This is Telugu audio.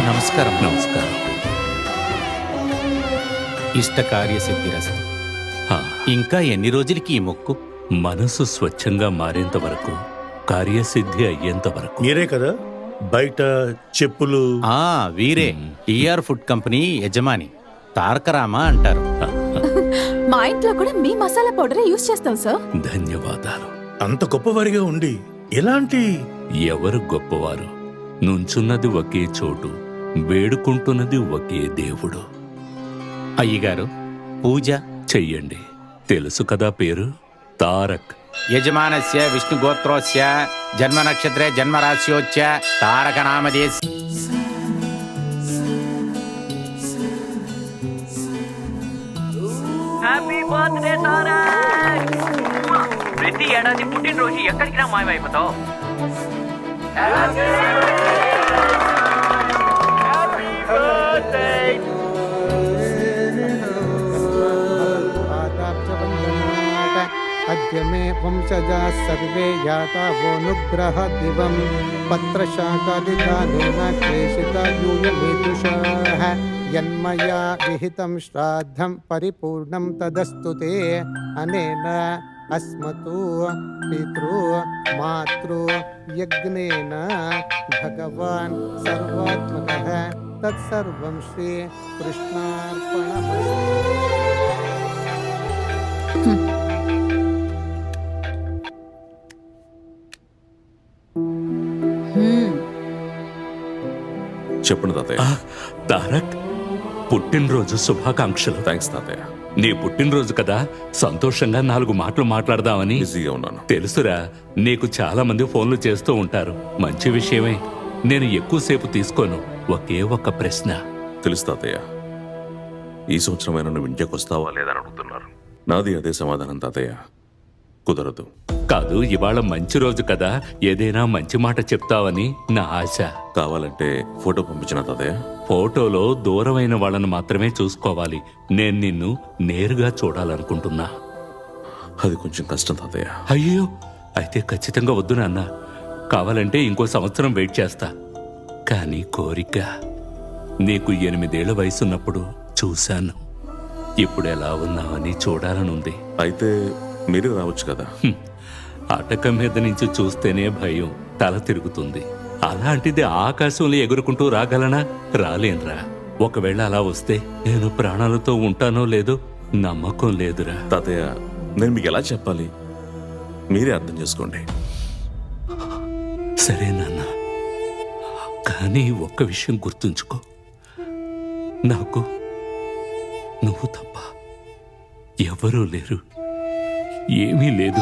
నమస్కారం. నమస్కారం. ఇష్టకార్యసిద్ధిరస్తు. ఇంకా ఎన్ని రోజులకి ఈ మొక్కు? మనసు స్వచ్ఛంగా మారేంత వరకు, కార్యసిద్ధి అయ్యేంత వరకు. మీరే కదా బయట చెప్పులు? వీరే టీఆర్ ఫుడ్ కంపెనీ యజమాని తారకరామ అంటారు. మా ఇంట్లో కూడా మీ మసాలా పౌడర్ యూజ్ చేస్తాం సార్. ధన్యవాదాలు. అంత గొప్పవారిగా ఉండి ఎలాంటి? ఎవరు గొప్పవారు? నుంచున్నది ఒకే చోటు, వేడుకుంటున్నది ఒకే దేవుడు. అయ్యగారు పూజ చెయ్యండి. తెలుసు కదా పేరు? తారక్. యజమానస్య విష్ణుగోత్రోస్య జన్మ నక్షత్రే జన్మరాశ్యోచ్చ తారక నామదేశ్. Happy birthday Tarak. ప్రతి ఏడాది పుట్టినరోజు ఎక్కడికి రా మాయమైపోతావు? अद्य मे वंशजाः सर्वे याता वोऽनुग्रह दिवं पत्रशाकादिदानेन क्लेशिता यूयमेतुषाः यन्मया विहितं श्राद्धं परिपूर्णं तदस्तु ते अनेन अस्मतु पितृ मातृ यज्ञेन भगवान् सर्वात्मकः तत्सर्वं श्री कृष्णार्पणमस्तु. చెప్పండి తాతయ్య. తారక్, పుట్టినరోజు శుభాకాంక్షలు. థ్యాంక్స్ తాతయ్య. నీ పుట్టినరోజు కదా, సంతోషంగా 4 మాటలు మాట్లాడదామని. బిజీగా ఉన్నాను. తెలుసురా, నీకు చాలా మంది ఫోన్లు చేస్తూ ఉంటారు. మంచి విషయమే. నేను ఎక్కువసేపు తీసుకోను. ఒకే ఒక్క ప్రశ్న. తెలుసు తాతయ్య. ఈ సంవత్సరమైనా నువ్వు ఇంటికి వస్తావా లేదని అడుగుతున్నారు. నాది అదే సమాధానం తాతయ్య. కుదరదు. కాదు, ఇవాళ మంచి రోజు కదా, ఏదైనా మంచి మాట చెప్తావని నా ఆశ. కావాలంటే ఫోటో పంపించిన తాతయ్య. ఫోటోలో దూరమైన వాళ్ళను మాత్రమే చూసుకోవాలి. నేను నిన్ను నేరుగా చూడాలనుకుంటున్నా. అది కొంచెం కష్టం తాతయ్య. అయ్యో, అయితే ఖచ్చితంగా వద్దు నాన్న. కావాలంటే ఇంకో సంవత్సరం వెయిట్ చేస్తా. కానీ కోరిక, నీకు 8 ఏళ్ల వయసున్నప్పుడు చూశాను. ఇప్పుడు ఎలా ఉన్నావని చూడాలనుంది. అయితే మీరే రావచ్చు కదా. అటకం మీద నుంచి చూస్తేనే భయం, తల తిరుగుతుంది. అలాంటిది ఆకాశంలో ఎగురుకుంటూ రాగలనా? రాలేనురా. ఒకవేళ అలా వస్తే నేను ప్రాణాలతో ఉంటానో లేదో నమ్మకం లేదురా. తాతయ్య, నేను మీకు ఎలా చెప్పాలి? మీరే అర్థం చేసుకోండి. సరే నాన్న, కానీ ఒక్క విషయం గుర్తుంచుకో. నాకు నువ్వు తప్ప ఎవరూ లేరు. ఏమీ లేదు.